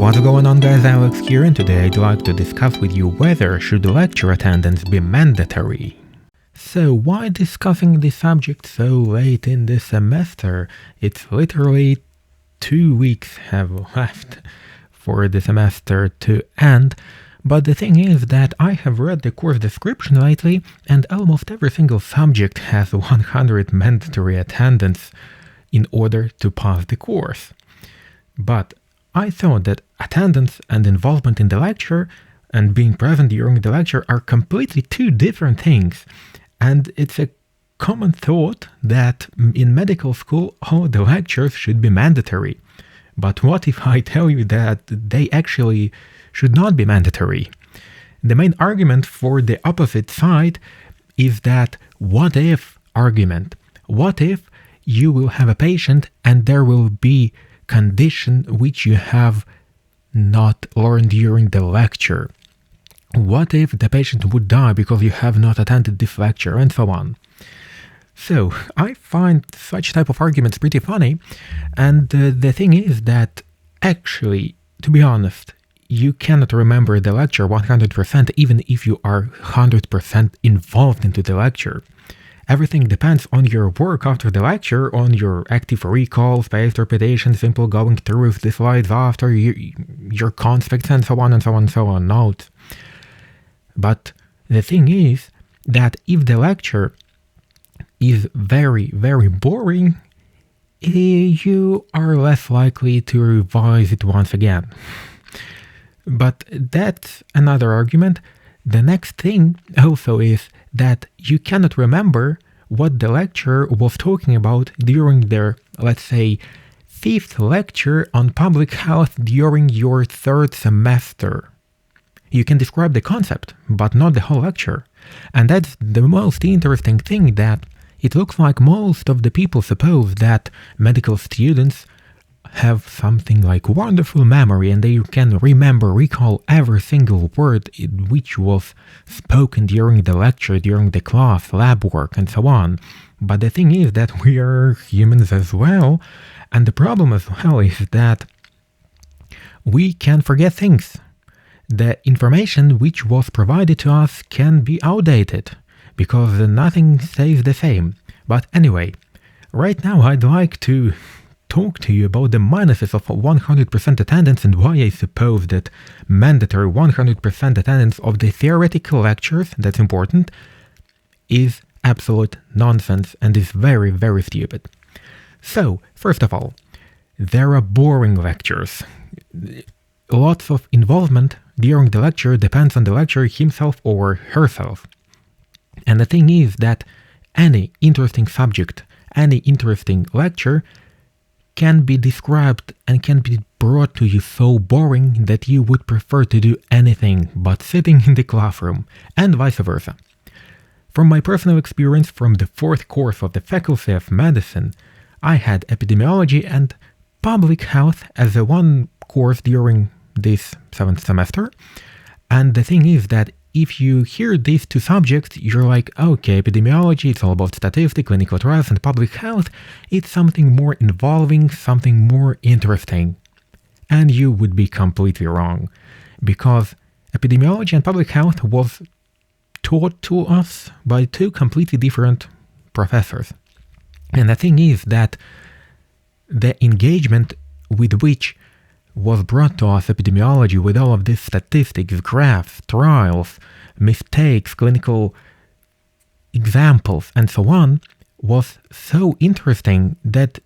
What's going on, guys? Alex here, and today I'd like to discuss with you whether should lecture attendance be mandatory. So why discussing this subject so late in the semester? It's literally 2 weeks have left for the semester to end, but the thing is that I have read the course description lately, and almost every single subject has 100 mandatory attendance in order to pass the course. But I thought that attendance and involvement in the lecture and being present during the lecture are completely two different things. And it's a common thought that in medical school all the lectures should be mandatory. But what if I tell you that they actually should not be mandatory? The main argument for the opposite side is that what if argument. What if you will have a patient and there will be condition which you have not learned during the lecture? What if the patient would die because you have not attended this lecture, and so on? So I find such type of arguments pretty funny, and the thing is that actually, to be honest, you cannot remember the lecture 100% even if you are 100% involved into the lecture. Everything depends on your work after the lecture, on your active recall, spaced repetition, simple going through the slides after, your conspects, and so on and so on and so on, notes. But the thing is that if the lecture is very, very boring, you are less likely to revise it once again. But that's another argument. The next thing also is that you cannot remember what the lecturer was talking about during their, let's say, 5th lecture on public health during your 3rd semester. You can describe the concept, but not the whole lecture. And that's the most interesting thing, that it looks like most of the people suppose that medical students have something like wonderful memory and they can recall every single word which was spoken during the lecture, during the class, lab work, and so on. But the thing is that we are humans as well, and the problem as well is that we can forget things. The information which was provided to us can be outdated, because nothing stays the same. But anyway, right now I'd like to talk to you about the minuses of 100% attendance and why I suppose that mandatory 100% attendance of the theoretical lectures, that's important, is absolute nonsense and is very, very stupid. So, first of all, there are boring lectures. Lots of involvement during the lecture depends on the lecturer himself or herself. And the thing is that any interesting subject, any interesting lecture can be described and can be brought to you so boring that you would prefer to do anything but sitting in the classroom, and vice versa. From my personal experience from the 4th course of the Faculty of Medicine, I had epidemiology and public health as a one course during this 7th semester, and the thing is that if you hear these two subjects, you're like, okay, epidemiology, it's all about statistics, clinical trials, and public health. It's something more involving, something more interesting. And you would be completely wrong, because epidemiology and public health was taught to us by two completely different professors. And the thing is that the engagement with which was brought to us epidemiology with all of these statistics, graphs, trials, mistakes, clinical examples, and so on, was so interesting that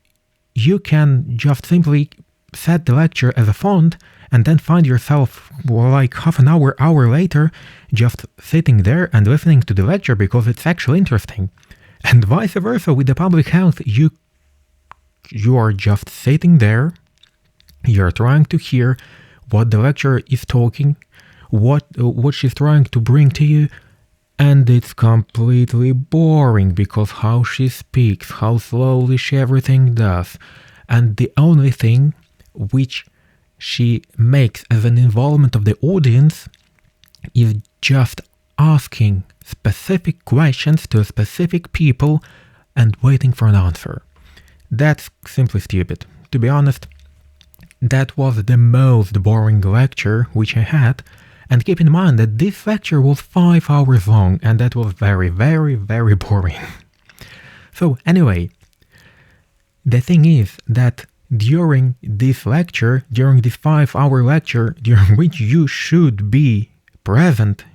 you can just simply set the lecture as a font and then find yourself like half an hour later just sitting there and listening to the lecture because it's actually interesting. And vice versa with the public health, you are just sitting there. You're trying to hear what the lecturer is talking, what she's trying to bring to you, and it's completely boring because how she speaks, how slowly she everything does, and the only thing which she makes as an involvement of the audience is just asking specific questions to specific people and waiting for an answer. That's simply stupid. To be honest, That was the most boring lecture which I had, and keep in mind that this lecture was 5 hours long, and that was very, very, very boring. So anyway, the thing is that during this lecture, during this 5-hour lecture, during which you should be present,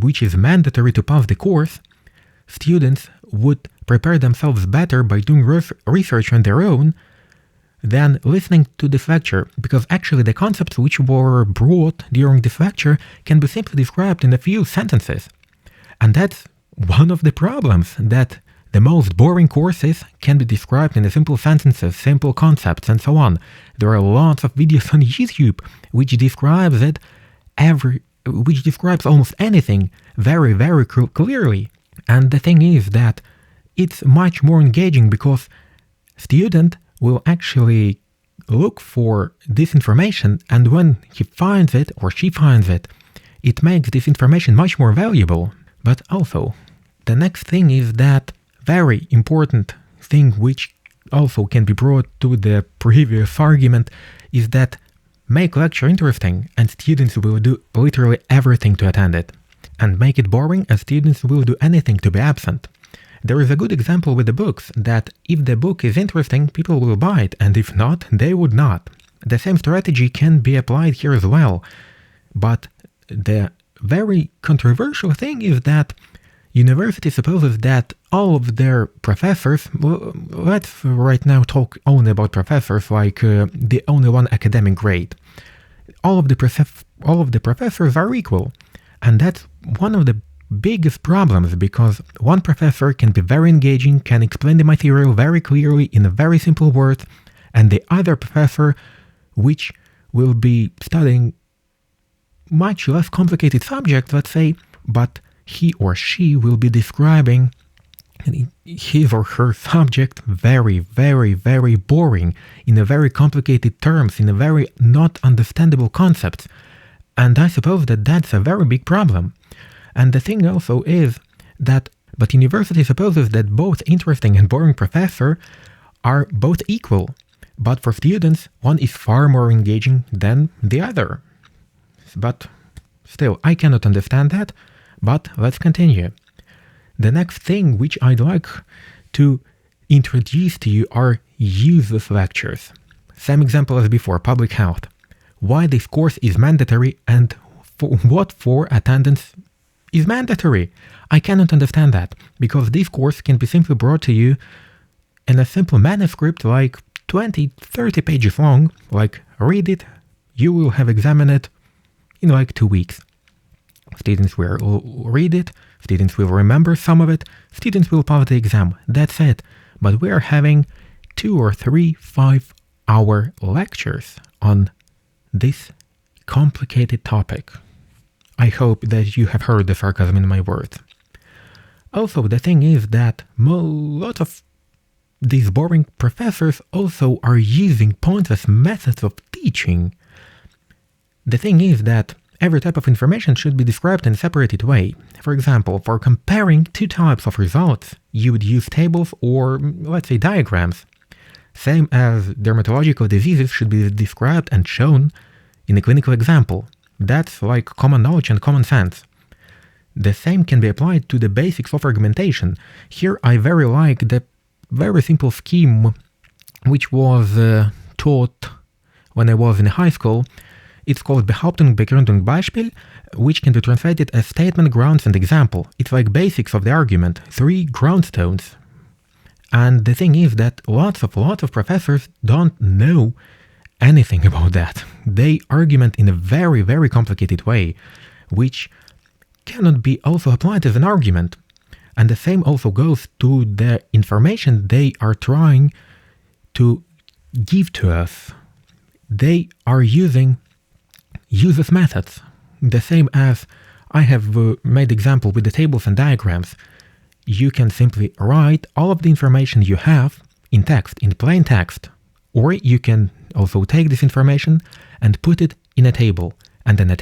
which is mandatory to pass the course, students would prepare themselves better by doing research on their own than listening to this lecture, because actually the concepts which were brought during this lecture can be simply described in a few sentences. And that's one of the problems, that the most boring courses can be described in simple sentences, simple concepts, and so on. There are lots of videos on YouTube which describes which describes almost anything very, very clearly. And the thing is that it's much more engaging because student will actually look for this information, and when he finds it or she finds it, it makes this information much more valuable. But also, the next thing is that very important thing which also can be brought to the previous argument is that make lecture interesting and students will do literally everything to attend it, and make it boring and students will do anything to be absent. There is a good example with the books, that if the book is interesting, people will buy it, and if not, they would not. The same strategy can be applied here as well. But the very controversial thing is that university supposes that all of their professors, well, let's right now talk only about professors, like the only one academic grade. All of the professors are equal, and that's one of the biggest problems, because one professor can be very engaging, can explain the material very clearly in a very simple words, and the other professor, which will be studying much less complicated subjects, let's say, but he or she will be describing his or her subject very, very, very boring, in a very complicated terms, in a very not understandable concepts. And I suppose that that's a very big problem. And the thing also is that, but university supposes that both interesting and boring professor are both equal, but for students, one is far more engaging than the other. But still, I cannot understand that, but let's continue. The next thing which I'd like to introduce to you are useless lectures. Same example as before, public health. Why this course is mandatory and what for attendance is mandatory. I cannot understand that, because this course can be simply brought to you in a simple manuscript like 20-30 pages long, like read it, you will have examined it in like 2 weeks. Students will read it, students will remember some of it, students will pass the exam, that's it. But we are having 2 or 3 5-hour lectures on this complicated topic. I hope that you have heard the sarcasm in my words. Also, the thing is that lots of these boring professors also are using pointless methods of teaching. The thing is that every type of information should be described in a separated way. For example, for comparing 2 types of results, you would use tables or, let's say, diagrams. Same as dermatological diseases should be described and shown in a clinical example. That's like common knowledge and common sense. The same can be applied to the basics of argumentation. Here I very like the very simple scheme which was taught when I was in high school. It's called Behauptung, Begründung, Beispiel, which can be translated as statement, grounds, and example. It's like basics of the argument, 3 groundstones. And the thing is that lots of professors don't know anything about that. They argument in a very, very complicated way, which cannot be also applied as an argument. And the same also goes to the information they are trying to give to us. They are using useless methods. The same as I have made example with the tables and diagrams. You can simply write all of the information you have in text, in plain text, or you can also take this information and put it in a table, and then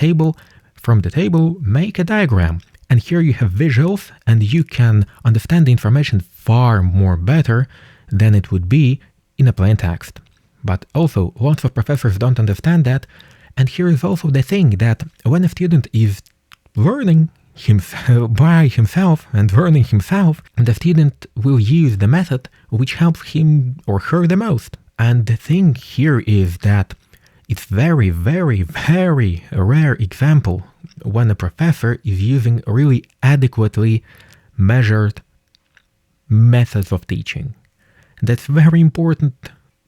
from the table make a diagram. And here you have visuals, and you can understand the information far more better than it would be in a plain text. But also, lots of professors don't understand that. And here is also the thing that when a student is learning himself by himself and learning himself, the student will use the method which helps him or her the most. And the thing here is that it's very, very, very rare example when a professor is using really adequately measured methods of teaching. That's very important,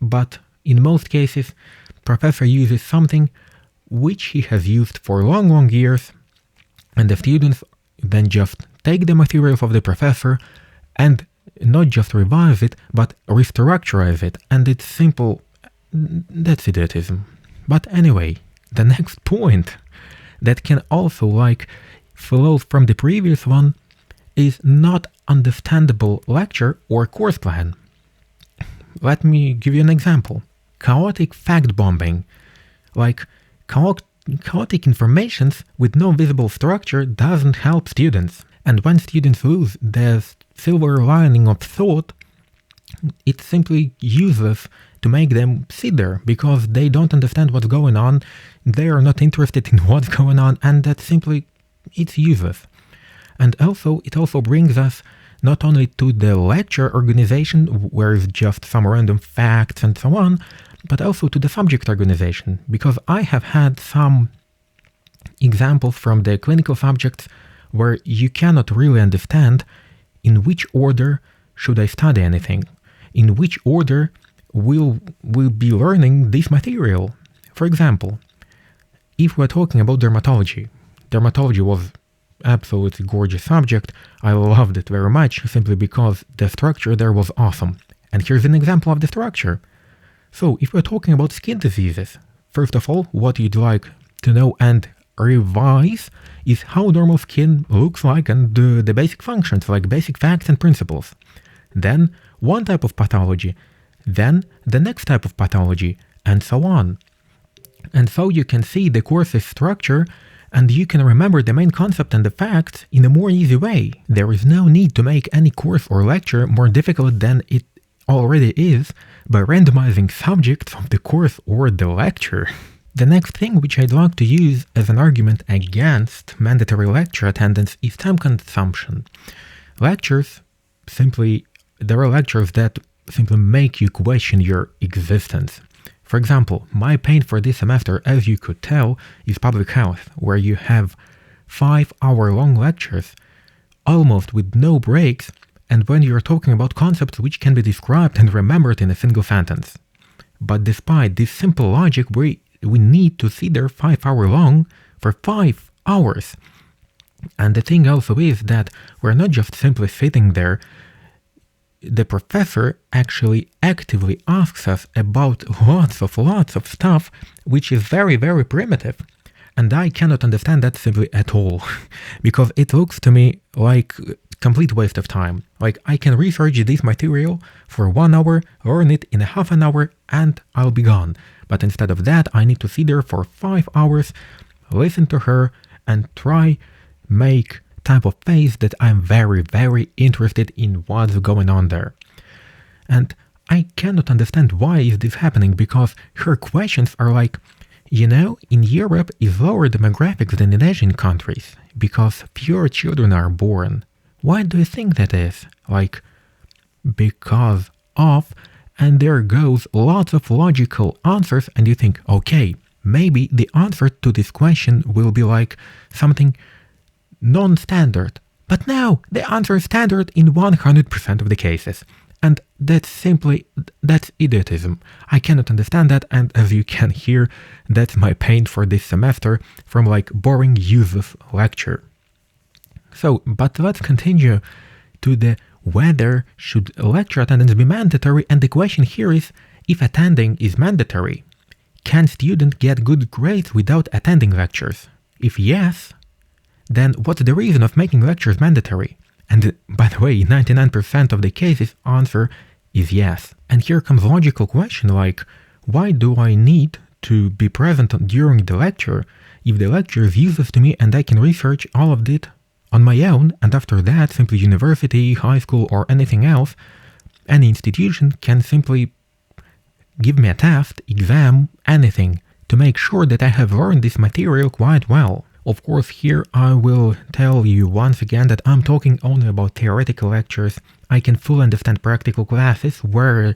but in most cases, professor uses something which he has used for long, long years, and the students then just take the materials of the professor and not just revise it, but restructurize it, and it's simple. That's idiotism. But anyway, the next point that can also flow from the previous one is not understandable lecture or course plan. Let me give you an example. Chaotic fact bombing. Chaotic informations with no visible structure doesn't help students. And when students lose the silver lining of thought, it's simply useless to make them sit there because they don't understand what's going on, they are not interested in what's going on, and that's simply, it's useless. And also, it also brings us not only to the lecture organization, where it's just some random facts and so on, but also to the subject organization, because I have had some examples from the clinical subjects where you cannot really understand in which order should I study anything, in which order will be learning this material. For example, if we're talking about dermatology was absolutely gorgeous subject. I loved it very much simply because the structure there was awesome. And here's an example of the structure. So if we're talking about skin diseases, first of all, what you'd like to know and revise is how normal skin looks like and the basic functions, like basic facts and principles. Then one type of pathology, then the next type of pathology, and so on. And so you can see the course's structure and you can remember the main concept and the facts in a more easy way. There is no need to make any course or lecture more difficult than it already is by randomizing subjects of the course or the lecture. The next thing which I'd like to use as an argument against mandatory lecture attendance is time consumption. There are lectures that simply make you question your existence. For example, my pain for this semester, as you could tell, is public health, where you have 5-hour-long lectures, almost with no breaks, and when you're talking about concepts which can be described and remembered in a single sentence. But despite this simple logic, we need to sit there 5 hours long for 5 hours. And the thing also is that we're not just simply sitting there. The professor actually actively asks us about lots of stuff, which is very, very primitive. And I cannot understand that simply at all, because it looks to me like complete waste of time. Like, I can research this material for 1 hour, learn it in a half an hour, and I'll be gone. But instead of that, I need to sit there for 5 hours, listen to her, and try make type of face that I'm very, very interested in what's going on there. And I cannot understand why is this happening, because her questions are like, in Europe is lower demographics than in Asian countries, because fewer children are born. Why do you think that is? Because of, and there goes lots of logical answers, and you think, okay, maybe the answer to this question will be like something non-standard. But no, the answer is standard in 100% of the cases. And that's idiotism. I cannot understand that, and as you can hear, that's my pain for this semester from boring, useless lecture. So, but let's continue to the whether should lecture attendance be mandatory, and the question here is, if attending is mandatory, can students get good grades without attending lectures? If yes, then what's the reason of making lectures mandatory? And by the way, 99% of the cases answer is yes. And here comes logical question why do I need to be present during the lecture if the lecture is useless to me and I can research all of it on my own, and after that simply university, high school or anything else, any institution can simply give me a test, exam, anything, to make sure that I have learned this material quite well. Of course, here I will tell you once again that I'm talking only about theoretical lectures. I can fully understand practical classes where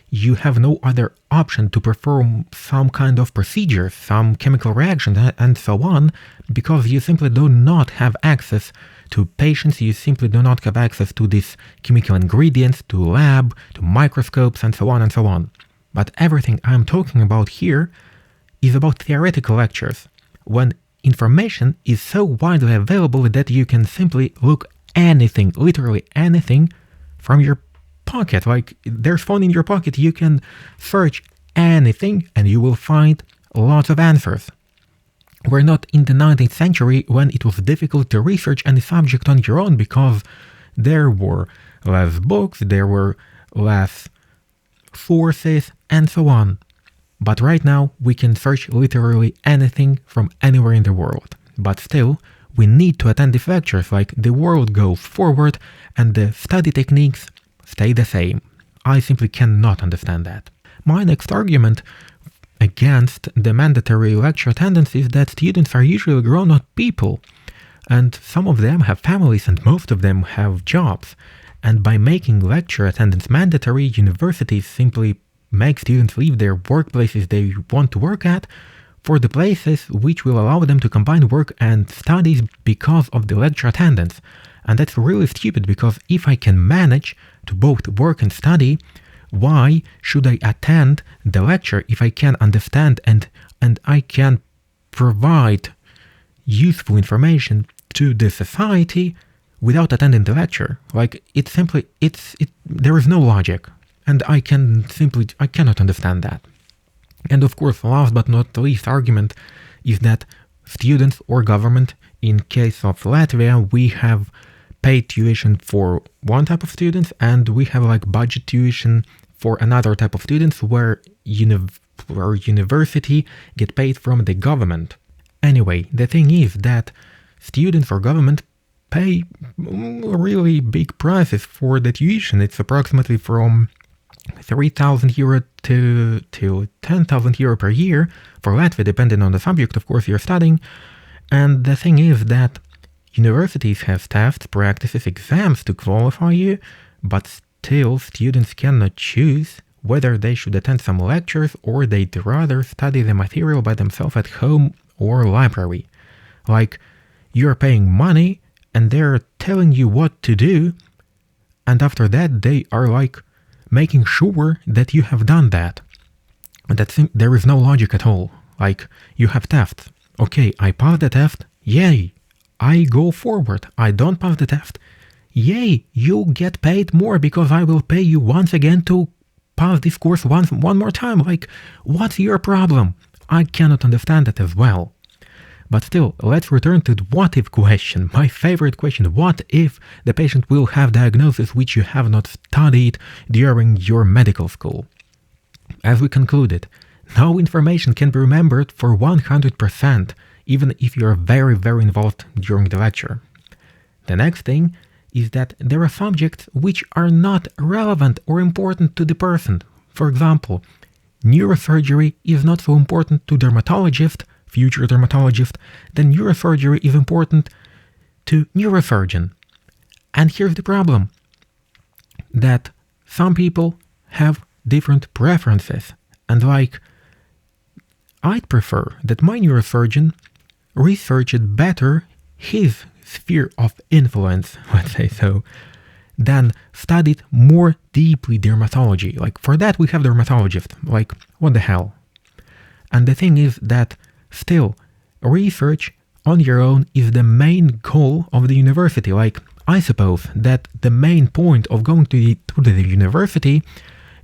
you have no other option to perform some kind of procedures, some chemical reaction and so on, because you simply do not have access to patients, you simply do not have access to these chemical ingredients, to lab, to microscopes, and so on and so on. But everything I'm talking about here is about theoretical lectures, when information is so widely available that you can simply look anything, literally anything, from your pocket. Like, there's phone in your pocket, you can search anything and you will find lots of answers. We're not in the 19th century when it was difficult to research any subject on your own because there were less books, there were less sources, and so on. But right now we can search literally anything from anywhere in the world. But still, we need to attend these lectures, like the world goes forward and the study techniques stay the same. I simply cannot understand that. My next argument against the mandatory lecture attendance is that students are usually grown-up people, and some of them have families and most of them have jobs. And by making lecture attendance mandatory, universities simply make students leave their workplaces they want to work at for the places which will allow them to combine work and studies because of the lecture attendance. And that's really stupid, because if I can manage to both work and study, why should I attend the lecture if I can understand and I can provide useful information to the society without attending the lecture? Like, there is no logic, and I cannot understand that. And of course, last but not least argument is that students or government, in case of Latvia, we have paid tuition for one type of students and we have like budget tuition for another type of students where university get paid from the government. Anyway, the thing is that students or government pay really big prices for the tuition. It's approximately from 3,000 euro to 10,000 euro per year for Latvia, depending on the subject, of course, you're studying. And the thing is that universities have tests, practices, exams to qualify you, but still students cannot choose whether they should attend some lectures or they'd rather study the material by themselves at home or library. Like, you're paying money and they're telling you what to do, and after that they are like making sure that you have done that. And there is no logic at all. Like, you have tests. Okay, I passed the test. Yay! I go forward. I don't pass the test. Yay! You get paid more because I will pay you once again to pass this course one more time. Like, what's your problem? I cannot understand that as well. But still, let's return to the what if question, my favorite question. What if the patient will have diagnosis which you have not studied during your medical school? As we concluded, no information can be remembered for 100%, even if you are very, very involved during the lecture. The next thing is that there are subjects which are not relevant or important to the person. For example, neurosurgery is not so important to dermatologist, future dermatologist, then neurosurgery is important to neurosurgeon. And here's the problem, that some people have different preferences, and like, I'd prefer that my neurosurgeon researched better his sphere of influence, let's say so, than studied more deeply dermatology. Like, for that we have dermatologists. Like, what the hell? And the thing is that still, research on your own is the main goal of the university. Like, I suppose that the main point of going to the university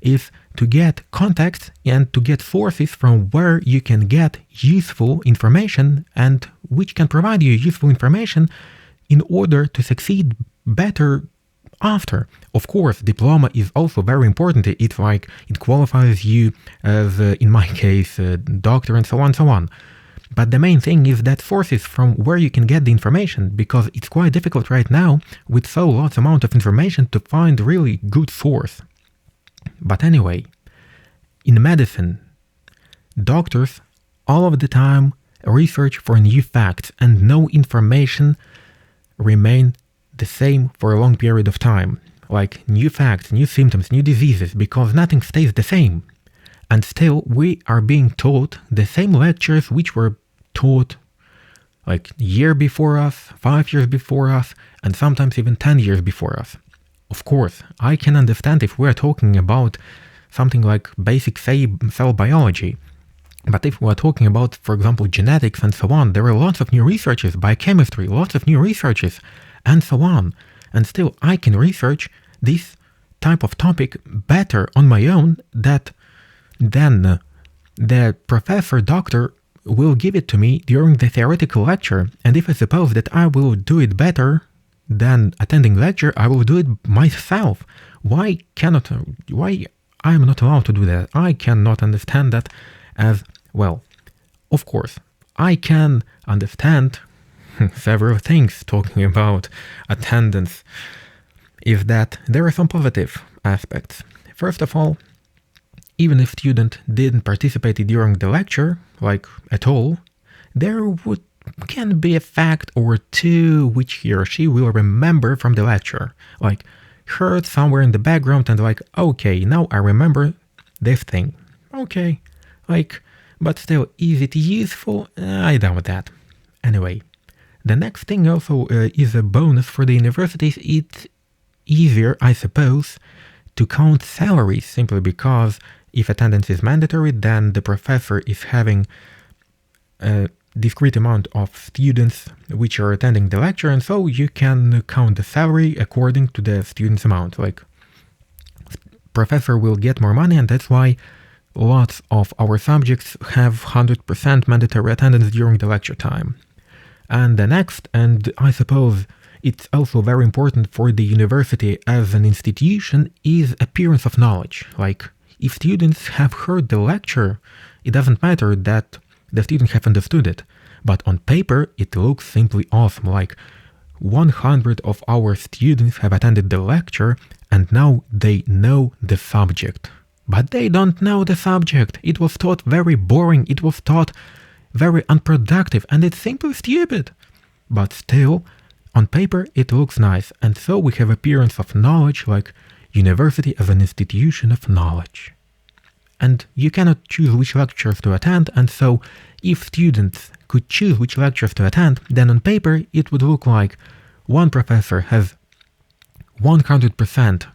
is to get contacts and to get sources from where you can get useful information and which can provide you useful information in order to succeed better after. Of course, diploma is also very important. It's like, it qualifies you as, in my case, a doctor and so on. But the main thing is that sources from where you can get the information, because it's quite difficult right now with so lots amount of information to find really good source. But anyway, in medicine, doctors all of the time research for new facts, and no information remain the same for a long period of time. Like new facts, new symptoms, new diseases, because nothing stays the same. And still we are being taught the same lectures which were taught like year before us, 5 years before us, and sometimes even 10 years before us. Of course, I can understand if we're talking about something like basic cell biology. But if we're talking about, for example, genetics and so on, there are lots of new researches, biochemistry, lots of new researches, and so on. And still, I can research this type of topic better on my own than the professor, doctor will give it to me during the theoretical lecture. And if I suppose that I will do it better than attending lecture, I will do it myself. Why I am not allowed to do that? I cannot understand that as well. Of course, I can understand several things talking about attendance, is that there are some positive aspects. First of all, even if student didn't participate during the lecture, like at all, there can be a fact or two which he or she will remember from the lecture, like heard somewhere in the background and like, okay, now I remember this thing. Okay, like, but still, is it useful? I doubt that. Anyway, the next thing also is a bonus for the universities. It's easier, I suppose, to count salaries, simply because if attendance is mandatory, then the professor is having a discrete amount of students which are attending the lecture, and so you can count the salary according to the student's amount. Like, professor will get more money, and that's why lots of our subjects have 100% mandatory attendance during the lecture time. And the next, and I suppose it's also very important for the university as an institution, is appearance of knowledge. Like, if students have heard the lecture, it doesn't matter that the students have understood it, but on paper it looks simply awesome. Like 100 of our students have attended the lecture and now they know the subject. But they don't know the subject. It was taught very boring, it was taught very unproductive, and it's simply stupid. But still, on paper it looks nice, and so we have appearance of knowledge, like university as an institution of knowledge. And you cannot choose which lectures to attend, and so if students could choose which lectures to attend, then on paper it would look like one professor has 100%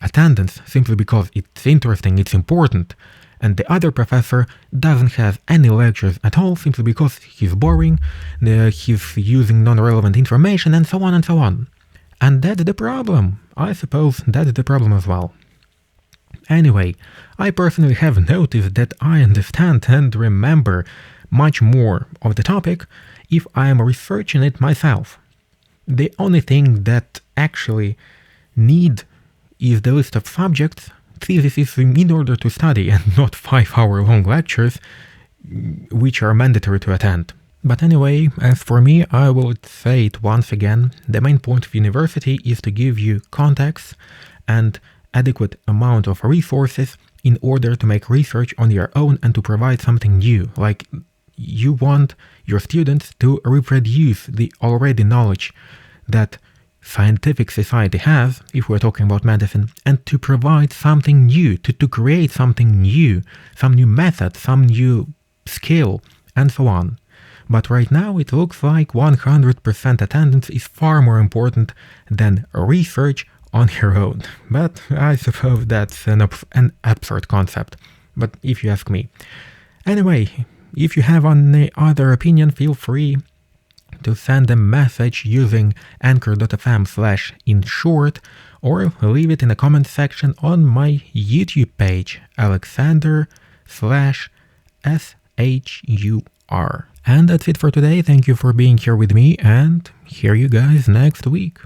attendance simply because it's interesting, it's important, and the other professor doesn't have any lectures at all simply because he's boring, he's using non-relevant information, and so on and so on. And that's the problem. I suppose that's the problem as well. Anyway, I personally have noticed that I understand and remember much more of the topic if I am researching it myself. The only thing that actually need is the list of subjects, thesis in order to study, and not 5-hour-long lectures which are mandatory to attend. But anyway, as for me, I will say it once again, the main point of university is to give you context and adequate amount of resources in order to make research on your own and to provide something new. Like, you want your students to reproduce the already knowledge that scientific society has, if we're talking about medicine, and to provide something new, to create something new, some new method, some new skill, and so on. But right now it looks like 100% attendance is far more important than research on your own. But I suppose that's an absurd concept, but if you ask me. Anyway, if you have any other opinion, feel free to send a message using anchor.fm/inshort or leave it in the comment section on my YouTube page, Alexander/SHUR. And that's it for today. Thank you for being here with me, and hear you guys next week.